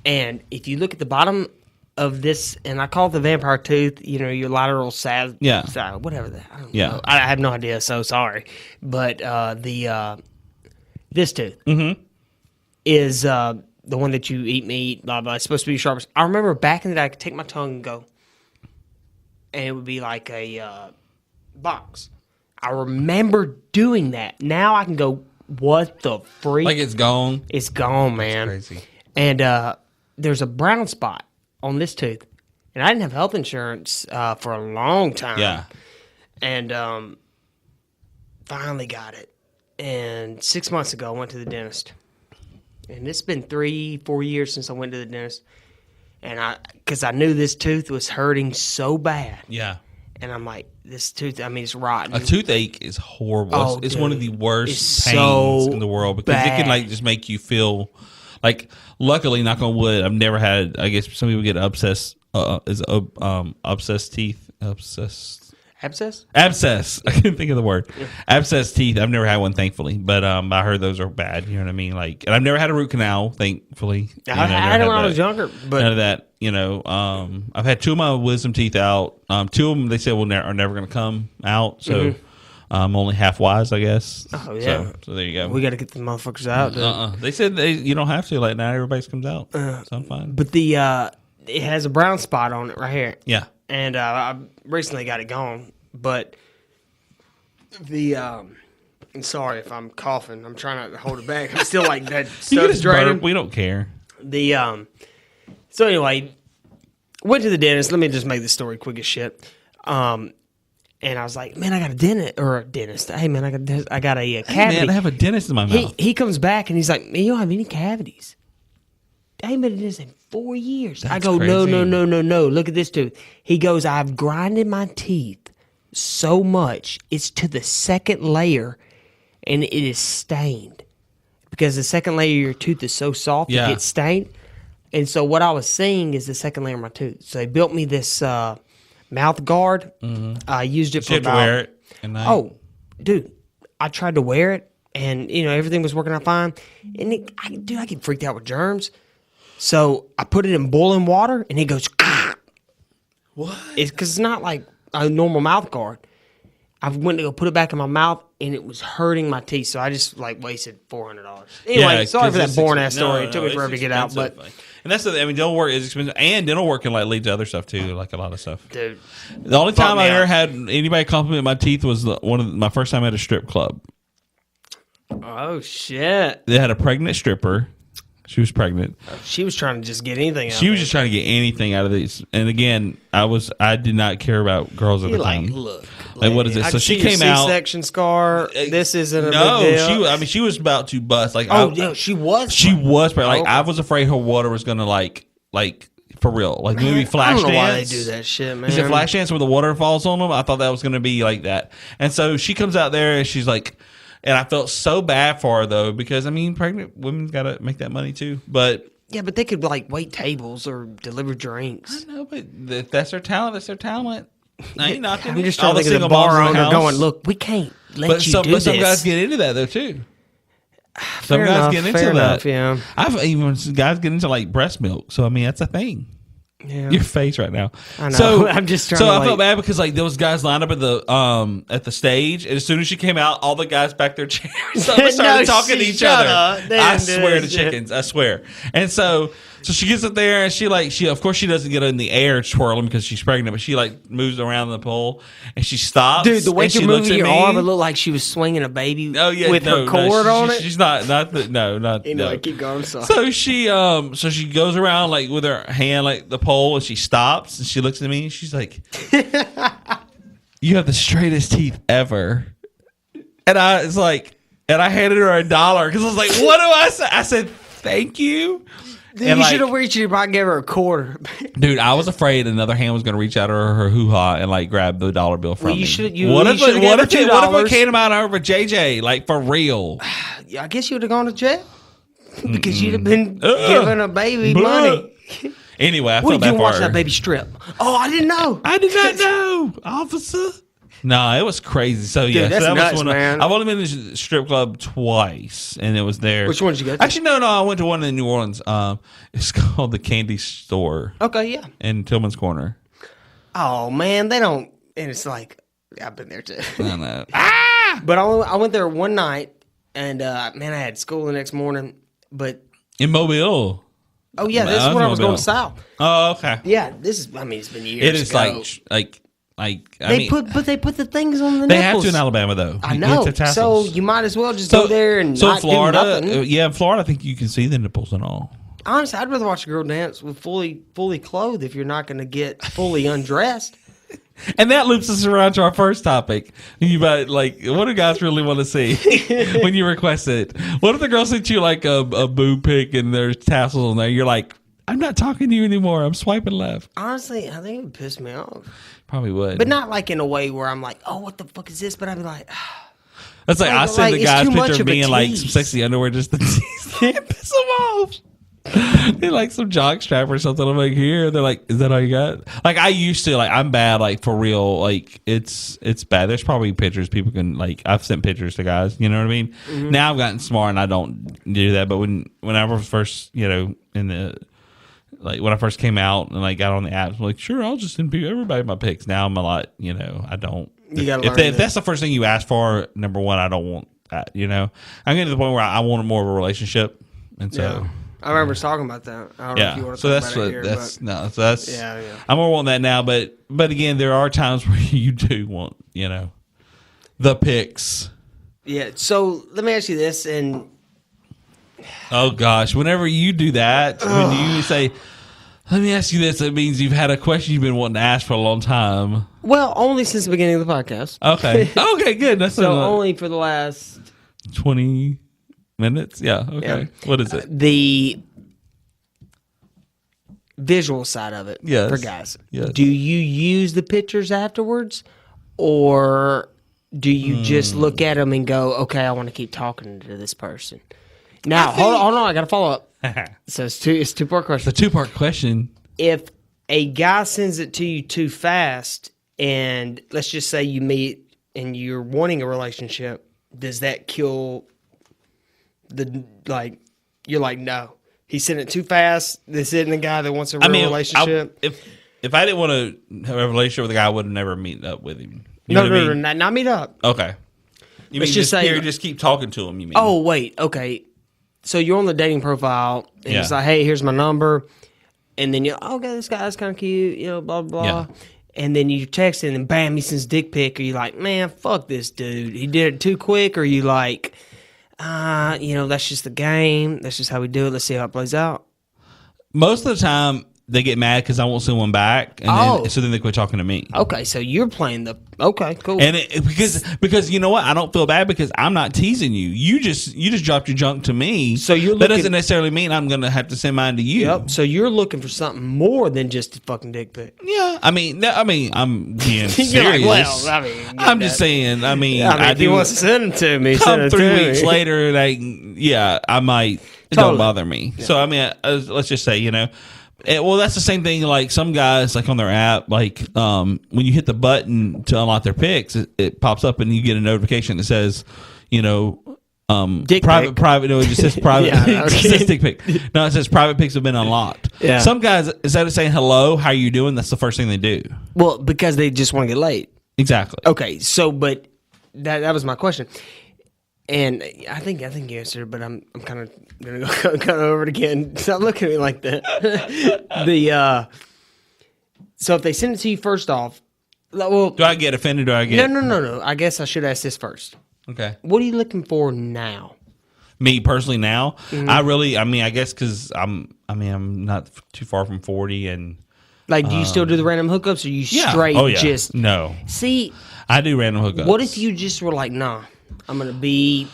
and if you look at the bottom of this, and I call it the vampire tooth. Your lateral side. Yeah. Side, whatever that. I don't know. I have no idea. So sorry, but this tooth is the one that you eat meat. Blah blah. It's supposed to be sharpest. I remember back in the day, I could take my tongue and go. And it would be like a box. I remember doing that. Now I can go, what the freak? It's gone? It's gone, man. That's crazy. And there's a brown spot on this tooth. And I didn't have health insurance for a long time. Yeah. And finally got it. And 6 months ago, I went to the dentist. And it's been 3-4 years since I went to the dentist. And because I knew this tooth was hurting so bad. Yeah. And I'm like, this tooth, it's rotten. A toothache is horrible. Oh, it's dude, one of the worst pains in the world because it can just make you feel luckily, knock on wood, I've never had, I guess some people get abscess teeth. Abscess? Abscess. I couldn't think of the word. Yeah. Abscess teeth. I've never had one, thankfully, but I heard those are bad. You know what I mean? And I've never had a root canal, thankfully. I had it when I was younger, but none of that. I've had 2 of my wisdom teeth out. 2 of them they said are never going to come out. So I'm only half wise, I guess. Oh yeah. So there you go. We got to get the motherfuckers out. They said you don't have to. Now everybody comes out. So I'm fine. But it has a brown spot on it right here. Yeah. And I recently got it gone, but I'm sorry if I'm coughing. I'm trying not to hold it back. I'm still like that stuff's draining. We don't care. So anyway, went to the dentist. Let me just make this story quick as shit. And I was like, man, I got a dentist. Hey, man, I got a cavity. Hey, man, I have a dentist in my mouth. He comes back and he's like, man, you don't have any cavities. I ain't been a dentist in 4 years. That's I go, crazy. no. Look at this tooth. He goes, I've grinded my teeth so much, it's to the second layer, and it is stained. Because the second layer of your tooth is so soft, it gets stained. And so what I was seeing is the second layer of my tooth. So they built me this mouth guard. I used it for about... wear it at night? Oh, dude, I tried to wear it, and everything was working out fine. And I get freaked out with germs. So I put it in boiling water, and it goes. What? Because it's not like a normal mouth guard. I went to go put it back in my mouth, and it was hurting my teeth. So I just wasted $400. Anyway, sorry for that boring ass story. It took me forever to get out, but. And that's dental work is expensive, and dental work can lead to other stuff too, like a lot of stuff. Dude, the only time I ever had anybody compliment my teeth was my first time at a strip club. Oh shit! They had a pregnant stripper. She was pregnant. She was trying to just get anything out. She was just trying to get anything out of these. And again, I did not care about girls at the time. Look, like what is this? So she came out. C-section scar. This isn't a big deal. She was about to bust. Like, she was. She was, but I was afraid her water was gonna like for real, like maybe flash dance. I don't know why they do that shit, man. Is it flash dance where the water falls on them? I thought that was gonna be like that. And so she comes out there and she's like. And I felt so bad for her though, because pregnant women's got to make that money too. But yeah, but they could wait tables or deliver drinks. I know, but if that's their talent. That's their talent. I ain't knocking. I'm just trying to think of the bar owner going, "Look, we can't let you do this." But some guys get into that though too. Some guys enough, get into that. Yeah, I've even guys get into breast milk. So that's a thing. Yeah. Your face right now. I know. So I'm just trying. So I felt bad because there was guys lined up at the stage, and as soon as she came out, all the guys back their chairs started talking to each other. I swear to chickens, I swear. And so she gets up there, and she of course she doesn't get in the air twirling because she's pregnant, but she moves around the pole, and she stops. Dude, the way you're moving your arm, it looked like she was swinging a baby. Oh yeah, with her cord on it. She's not not. Anyway, keep going. I'm sorry. So she goes around with her hand the pole, and she stops, and she looks at me, and she's like, "You have the straightest teeth ever." And I handed her $1 because I was like, "What do I say?" I said, "Thank you." Dude, you should have reached your pocket and gave her a quarter. Dude, I was afraid another hand was going to reach out of her hoo-ha and grab the $1 bill from me. What if it came out of her JJ, for real? I guess you would have gone to jail because you'd have been giving a baby money. Anyway, I felt bad for her. You watch that baby strip? Oh, I didn't know. I did not know, officer. No, it was crazy. So yeah, dude, that's nuts, man. I've only been to the strip club twice, and it was there. Which one did you go to? Actually, no, I went to one in New Orleans. It's called the Candy Store. Okay, yeah. In Tillman's Corner. Oh man, they don't. And it's I've been there too. I know. But I went there one night, and I had school the next morning. But in Mobile. Oh yeah, this is when I was going south. Oh okay. Yeah, this is. It's been years. It is ago. they put the things on the They nipples. have to in Alabama though. I know. So you might as well just go there and so not Florida, do nothing. Yeah, in Florida, I think you can see the nipples and all. Honestly, I'd rather watch a girl dance with fully clothed if you're not going to get fully undressed. And that loops us around to our first topic. What do guys really want to see when you request it? What if the girl sent you a boob pic and there's tassels on there? You're like, I'm not talking to you anymore. I'm swiping left. Honestly, I think it would piss me off. Probably would. But not in a way where I'm like, oh, what the fuck is this? But I'd be like, that's I send the guy's picture of me in some sexy underwear just to piss them off. They some jock strap or something. I'm here. They're like, is that all you got? I used to I'm bad. For real. It's bad. There's probably pictures people can I've sent pictures to guys. You know what I mean? Mm-hmm. Now I've gotten smart and I don't do that. But when I was first, in the when I first came out and got on the apps, I'm sure, I'll just send everybody my pics. Now I'm a lot. I don't. You gotta if that's the first thing you ask for, number one, I don't want that. I'm getting to the point where I want more of a relationship, and so. Yeah. I remember talking about that. I don't know if you want to talk about it here. That's yeah. I'm more wanting that now, but again, there are times where you do want, the pics. Yeah. So let me ask you this, and oh gosh, whenever you do that, when you say, Let me ask you this. It means you've had a question you've been wanting to ask for a long time. Well, only since the beginning of the podcast. Okay. Okay, good. That's so only for the last 20 minutes? Yeah. Okay. Yeah. What is it? The visual side of it for guys. Yes. Do you use the pictures afterwards, or do you just look at them and go, okay, I want to keep talking to this person? Now, hold on. I got to follow up. So it's a two-part question. It's a two-part question. If a guy sends it to you too fast, and let's just say you meet and you're wanting a relationship, does that kill you're like, no, he sent it too fast. This isn't a guy that wants a real relationship. If I didn't want to have a relationship with a guy, I would have never meet up with him. No, not meet up. Okay. You mean just say, just keep talking to him, you mean? Oh, wait, okay. So you're on the dating profile, and it's like, hey, here's my number. And then okay, this guy's kind of cute, blah, blah, blah. Yeah. And then you text him, and bam, he sends dick pic. Or you like, man, fuck this dude. He did it too quick. Or you like, that's just the game. That's just how we do it. Let's see how it plays out. Most of the time, they get mad because I won't send one back, and so then they quit talking to me. Okay, so you're playing okay, cool. And because you know what, I don't feel bad because I'm not teasing you. You just dropped your junk to me. So that doesn't necessarily mean I'm gonna have to send mine to you. Yep. So you're looking for something more than just a fucking dick pic. Yeah. I'm being serious. I'm just saying. If he wants to send them to me, come 3 weeks later, I might. It don't bother me. Yeah. So let's just say, that's the same thing. Like some guys, like on their app, like when you hit the button to unlock their pics, it pops up and you get a notification that says, dick private. No, it just says private. It says dick pic. No, it says private pics have been unlocked. Yeah. Some guys, instead of saying hello, how are you doing? That's the first thing they do. Well, because they just want to get laid. Exactly. Okay, so but that was my question. And I think you answered, but I'm kind of gonna go over it again. Stop looking at me like that. So if they send it to you first off, well, do I get offended? Or No. I guess I should ask this first. Okay. What are you looking for now? Me personally now, I guess because I'm not too far from 40, and do you still do the random hookups, or you straight just no? See, I do random hookups. What if you just were like, nah? I'm going to be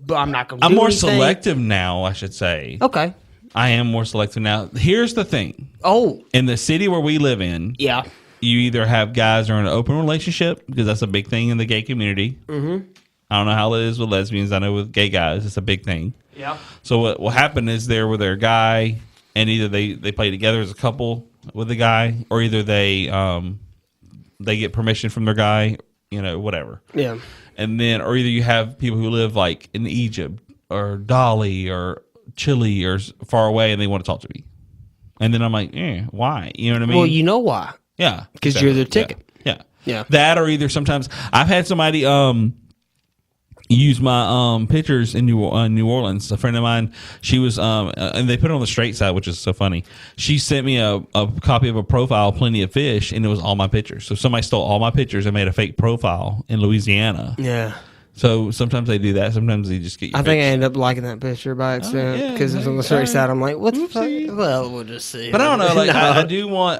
but I'm not going to do I'm more anything. selective now, I should say. Okay. I am more selective now. Here's the thing. Oh. In the city where we live in, you either have guys who are in an open relationship, because that's a big thing in the gay community. Mm-hmm. I don't know how it is with lesbians. I know with gay guys, it's a big thing. Yeah. So what will happen is they're with their guy, and either they play together as a couple with the guy, or either they get permission from their guy, whatever. Yeah. And then, or either you have people who live like in Egypt or Dali or Chile or far away, and they want to talk to me. And then I'm like, why? You know what I mean? Well, you know why? Yeah, because you're their ticket. Yeah. That, or either sometimes I've had somebody use my pictures in New Orleans. A friend of mine, she was and they put it on the straight side, which is so funny. She sent me a copy of a profile, Plenty of Fish, and it was all my pictures. So somebody stole all my pictures and made a fake profile in Louisiana. Yeah. So sometimes they do that. Sometimes they just get you. I think I end up liking that picture by accident because it's on the straight side. I'm like, what the fuck? Well, we'll just see. But I don't know. Like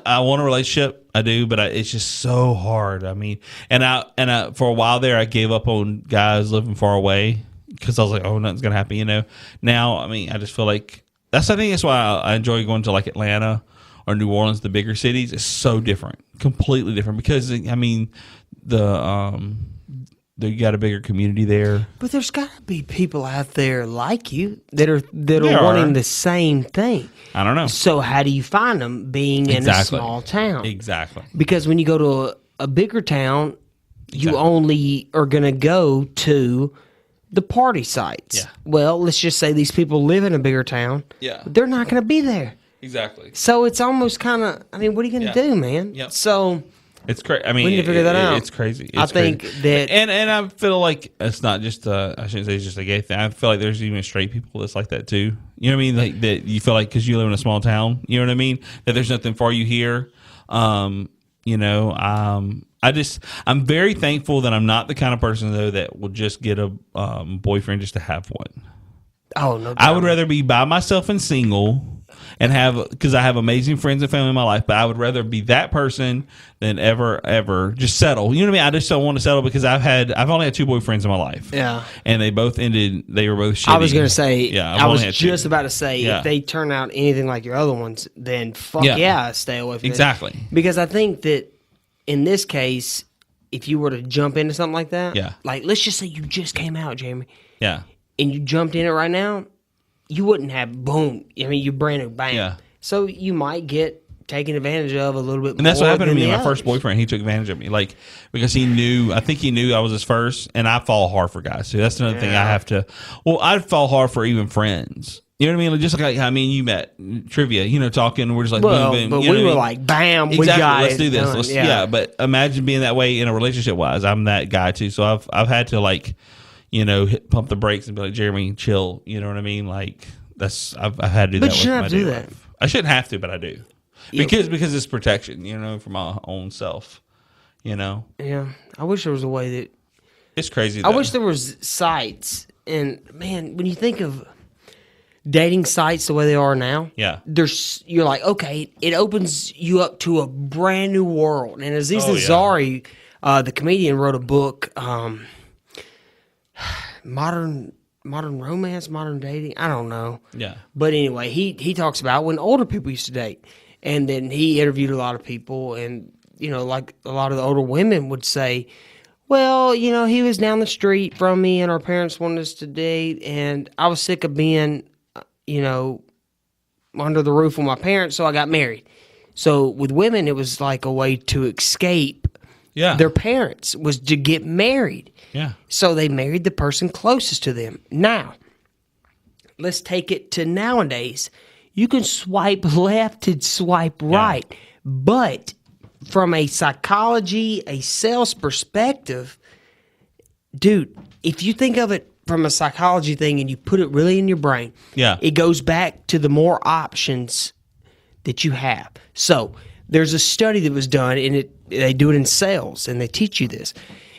I want a relationship. I do, but it's just so hard. I mean, and I for a while there, I gave up on guys living far away because I was like, oh, nothing's gonna happen. Now, I just feel like I think that's why I enjoy going to like Atlanta or New Orleans, the bigger cities. It's so different, completely different because you got a bigger community there. But there's got to be people out there like you that are wanting the same thing. I don't know. So how do you find them being in a small town? Exactly. Because when you go to a bigger town, you only are going to go to the party sites. Yeah. Well, let's just say these people live in a bigger town. Yeah. They're not going to be there. Exactly. So it's almost kind of, what are you going to do, man? Yep. So... It's crazy. I mean, we need to figure that out. It's crazy. I think that, and I feel like it's not just I shouldn't say it's just a gay thing. I feel like there's even straight people that's like that too. You know what I mean? Like that you feel like because you live in a small town, you know what I mean? That there's nothing for you here. I'm very thankful that I'm not the kind of person though that will just get a boyfriend just to have one. Oh no! I would rather be by myself and single and because I have amazing friends and family in my life, but I would rather be that person than ever just settle. You know what I mean? I just don't want to settle because I've only had 2 boyfriends in my life. Yeah. And they both ended, they were both shitty. I was going to say, yeah, I was just about to say, if they turn out anything like your other ones, then fuck stay away from it. Exactly. Because I think that in this case, if you were to jump into something like that, like let's just say you just came out, Jeremy. Yeah. And you jumped in it right now, you wouldn't have boom. I mean, you're brand new, bam. Yeah. So you might get taken advantage of a little bit more. And that's what happened to me. My first boyfriend, he took advantage of me, like because I think he knew I was his first, and I fall hard for guys. So that's another thing I have to. Well, I'd fall hard for even friends. You know what I mean? Like, just like you met trivia, talking. We're just like, boom, boom. But we were like, bam, exactly. We got Let's it do this. done. Yeah. But imagine being that way in a relationship wise. I'm that guy too. So I've had to pump the brakes and be like, Jeremy, chill. You know what I mean? Like I've had to do that. But you shouldn't have to do that. I shouldn't have to, but I do. Because it's protection, for my own self, Yeah, I wish there was a way that. It's crazy. I wish there was sites, and man, when you think of dating sites the way they are now, you're like, okay, it opens you up to a brand new world. And Aziz Ansari, the comedian, wrote a book, modern romance, modern dating. I don't know. Yeah. But anyway, he talks about when older people used to date. And then he interviewed a lot of people, and, like a lot of the older women would say, well, he was down the street from me and our parents wanted us to date, and I was sick of being, under the roof with my parents, so I got married. So with women, it was like a way to escape their parents, was to get married. Yeah. So they married the person closest to them. Now, let's take it to nowadays. You can swipe left and swipe right. But from a psychology, a sales perspective, dude, if you think of it from a psychology thing and you put it really in your brain, it goes back to the more options that you have. So there's a study that was done, and they do it in sales, and they teach you this.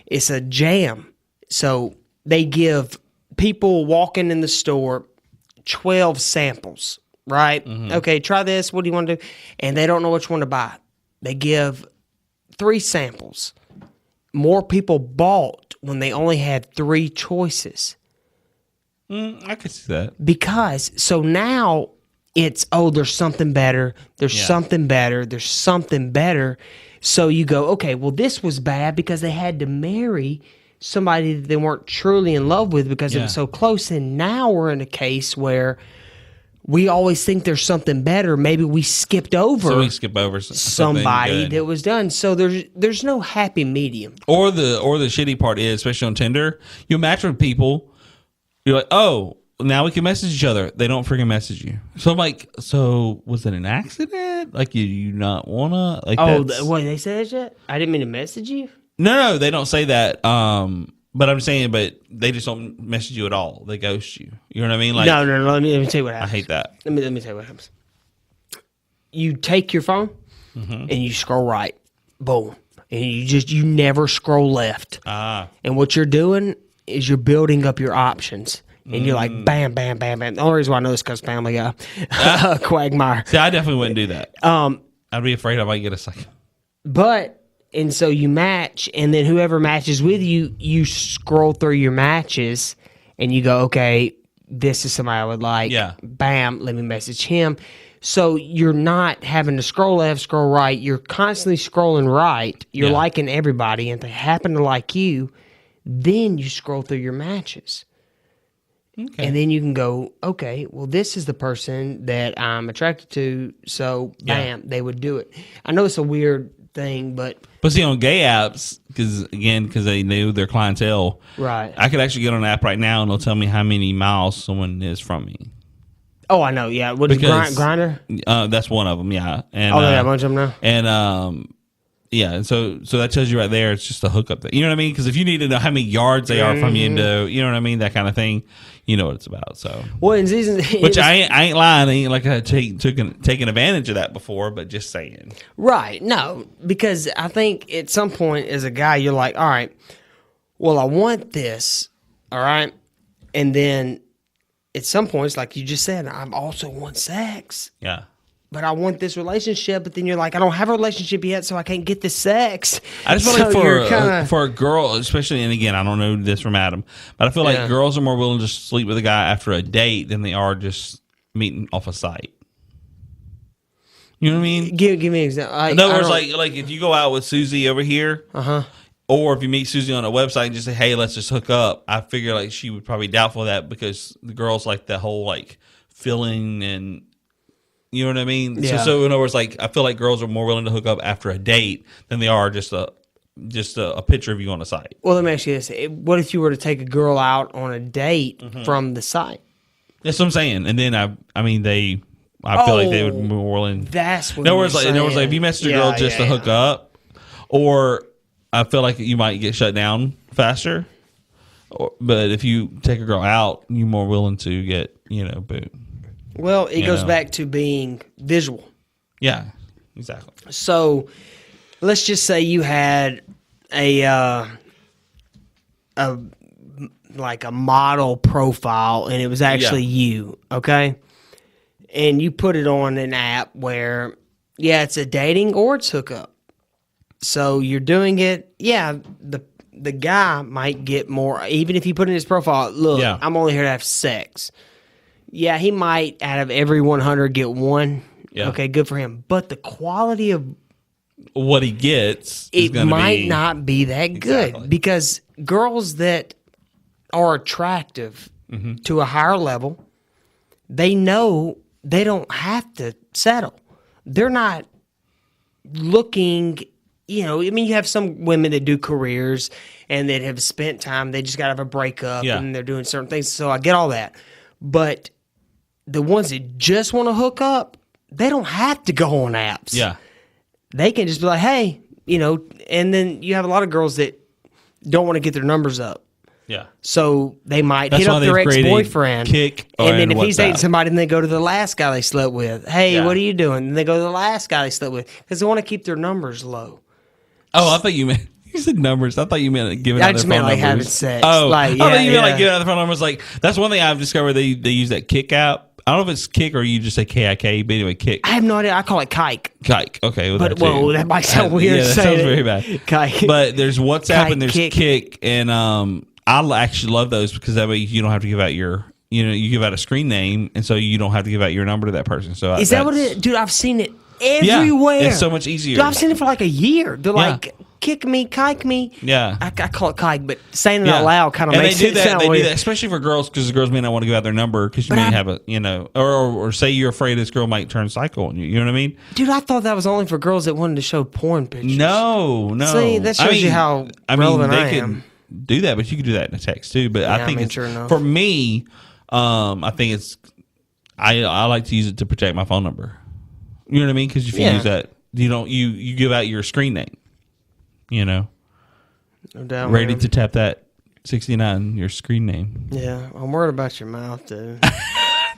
It's a jam. So they give people walking in the store 12 samples. Right? Mm-hmm. Okay, try this. What do you want to do? And they don't know which one to buy. They give 3 samples. More people bought when they only had 3 choices. I could see that. Because, so now it's, there's something better. There's something better. There's something better. So you go, okay, well, this was bad because they had to marry somebody that they weren't truly in love with because it was so close. And now we're in a case where we always think there's something better. Maybe we skipped over. So we skip over somebody that was done. So there's no happy medium. Or the shitty part is, especially on Tinder, you match with people. You're like, oh, now we can message each other. They don't freaking message you. So I'm like, so was it an accident? Like you not wanna? Like wait, they said that shit? I didn't mean to message you. No, they don't say that. But I'm saying, but they just don't message you at all. They ghost you. You know what I mean? Like, no. Let me tell you what happens. I hate that. Let me tell you what happens. You take your phone and you scroll right, boom, and you never scroll left. And what you're doing is you're building up your options, and you're like bam, bam, bam, bam. The only reason why I know this is because Family Guy, Quagmire. See, I definitely wouldn't do that. I'd be afraid I might get a second. And so you match, and then whoever matches with you, you scroll through your matches, and you go, okay, this is somebody I would like. Yeah. Bam, let me message him. So you're not having to scroll left, scroll right. You're constantly scrolling right. You're liking everybody, and if they happen to like you, then you scroll through your matches. Okay. And then you can go, okay, well, this is the person that I'm attracted to, so bam, they would do it. I know it's a weird thing, but see, on gay apps, because they knew their clientele, right? I could actually get on an app right now and it'll tell me how many miles someone is from me. Oh, I know. Yeah, what is Grindr? That's one of them. Yeah, and they got a bunch of them now. And and so that tells you right there. It's just a hookup thing. You know what I mean? Because if you need to know how many yards they are from you, you know what I mean, that kind of thing. You know what it's about. So which I ain't lying. I ain't like I taken advantage of that before, but just saying. Right. No, because I think at some point as a guy, you're like, all right, well, I want this. All right. And then at some points, like you just said, I also want sex. Yeah. But I want this relationship. But then you're like, I don't have a relationship yet, so I can't get the sex. I just feel like for a girl, especially, and again, I don't know this from Adam, but I feel like girls are more willing to sleep with a guy after a date than they are just meeting off a site. You know what I mean? Give me an example. In other words, like if you go out with Susie over here, or if you meet Susie on a website and just say, hey, let's just hook up, I figure like she would probably doubtful of that because the girls like the whole like feeling and you know what I mean? Yeah. So in other words, like I feel like girls are more willing to hook up after a date than they are just a picture of you on a site. Well, let me ask you this. What if you were to take a girl out on a date from the site? That's what I'm saying. And then I feel like they would be more willing. That's what in other words, like if you message a girl just to hook up, or I feel like you might get shut down faster. But if you take a girl out, you're more willing to get, boom. Well, it goes back to being visual. Yeah, exactly. So let's just say you had a model profile and it was actually you, okay? And you put it on an app where, it's a dating or it's hookup. So you're doing it, the guy might get more, even if you put in his profile, look, I'm only here to have sex. Yeah, he might, out of every 100, get one. Yeah. Okay, good for him. But the quality of what he gets might not be that good because girls that are attractive to a higher level, they know they don't have to settle. They're not looking, you have some women that do careers and that have spent time, they just got to have a breakup and they're doing certain things. So I get all that. But the ones that just want to hook up, they don't have to go on apps. Yeah. They can just be like, hey, and then you have a lot of girls that don't want to get their numbers up. Yeah. So they might hit up their ex-boyfriend. And then if he's dating somebody, then they go to the last guy they slept with. Hey, what are you doing? And they go to the last guy they slept with because they want to keep their numbers low. Oh, I thought you meant... You said numbers. I thought you meant giving out their phone numbers. I just meant like having sex. Oh, I thought you meant like giving out the phone numbers. Like that's one thing I've discovered. They use that Kick app. I don't know if it's Kick or you just say KIK. But anyway, Kick. I have no idea. I call it Kike. Kike. Okay. Well, that might sound weird. Yeah, that sounds very bad. Kike. But there's WhatsApp and there's Kick, and I actually love those because that way you don't have to give out your. You give out a screen name, and so you don't have to give out your number to that person. So is that what it is? Dude, I've seen it everywhere. Yeah, it's so much easier. Dude, I've seen it for like a year. They're like, kick me, kike me. Yeah. I call it kike, but saying it out loud kind of makes it sound weird. They do that, especially for girls, because the girls may not want to give out their number because you may have a, or say you're afraid this girl might turn psycho on you. You know what I mean? Dude, I thought that was only for girls that wanted to show porn pictures. No. See, that shows you how relevant I am. Do that, but you can do that in a text too. But I think for me, I think it's I like to use it to protect my phone number. You know what I mean? Because if you use that, you give out your screen name. No doubt. Ready to tap that 69, your screen name. Yeah, I'm worried about your mouth, dude.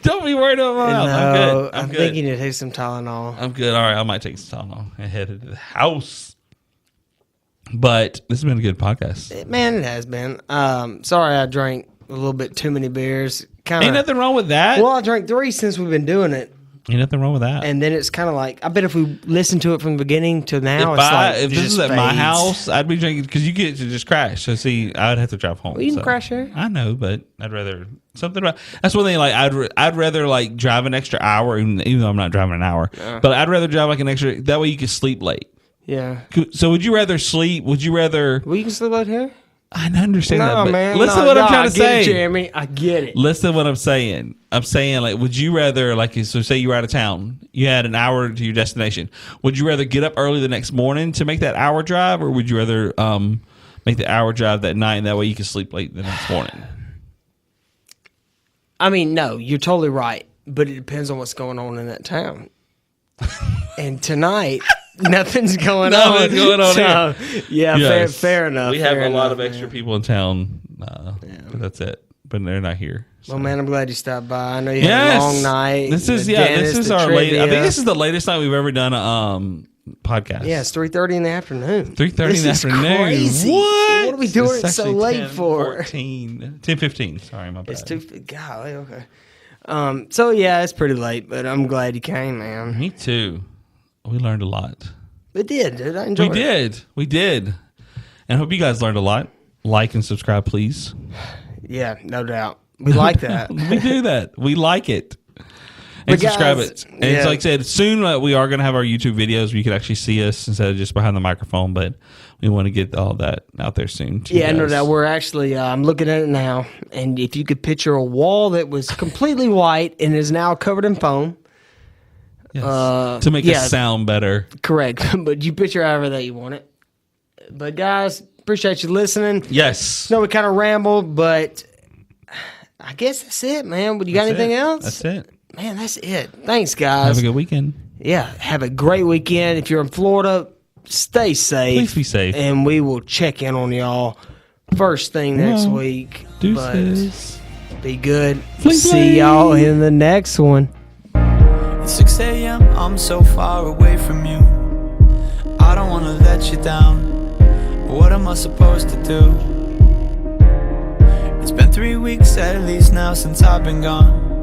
Don't be worried about my mouth. I'm good. I'm thinking you take some Tylenol. I'm good. All right, I might take some Tylenol and head to the house. But this has been a good podcast. Man, it has been. Sorry I drank a little bit too many beers. Ain't nothing wrong with that. Well, I drank 3 since we've been doing it. Ain't nothing wrong with that. And then it's kind of like, I bet if we listen to it from the beginning to now, if this is at my house, I'd be drinking because you get to just crash. So see, I'd have to drive home. Well, you can crash here. I know, but I'd rather something about. That's one thing. Like I'd rather like drive an extra hour, even though I'm not driving an hour. But I'd rather drive like an extra. That way you can sleep late. Yeah. So would you rather sleep? Would you rather? Well, you can sleep out here. I understand that, but man. Listen to what I'm trying to say. I get it, Jeremy. I get it. Listen to what I'm saying. I'm saying, like, would you rather, like, so say you were out of town, you had an hour to your destination. Would you rather get up early the next morning to make that hour drive, or would you rather make the hour drive that night, and that way you can sleep late the next morning? I mean, no, you're totally right, but it depends on what's going on in that town. And tonight... Nothing's going on. Nothing's going on here. Yeah, yes. fair enough. We have a lot of extra people in town. But that's it. But they're not here. So. Well, man, I'm glad you stopped by. I know you had a long night. This is our latest. I think this is the latest time we've ever done a podcast. Yeah, it's 3:30 in the afternoon. 3:30 in the afternoon. Crazy. What? What are we doing it so late for? 10:15. Sorry, my bad. It's golly, okay. So yeah, it's pretty late, but I'm glad you came, man. Me too. We learned a lot. We did, dude. I enjoyed it. We did. And I hope you guys learned a lot. Like and subscribe, please. Yeah, no doubt. We like that. We do that. We like it. And subscribe it. And it's like I said, soon we are going to have our YouTube videos where you can actually see us instead of just behind the microphone, but we want to get all that out there soon. Yeah, no doubt. We're actually, I'm looking at it now, and if you could picture a wall that was completely white and is now covered in foam. Yes. To make it sound better. Correct. But you picture however that you want it. But guys, appreciate you listening. Yes. No, we kind of rambled, but I guess that's it, man. You got anything else? That's it. Man, that's it. Thanks, guys. Have a good weekend. Yeah, have a great weekend. If you're in Florida, stay safe. Please be safe. And we will check in on y'all first thing next week. Deuces. But be good. Fling, See y'all in the next one. It's 6 a.m. I'm so far away from you. I don't want to let you down. What am I supposed to do? It's been 3 weeks at least now since I've been gone.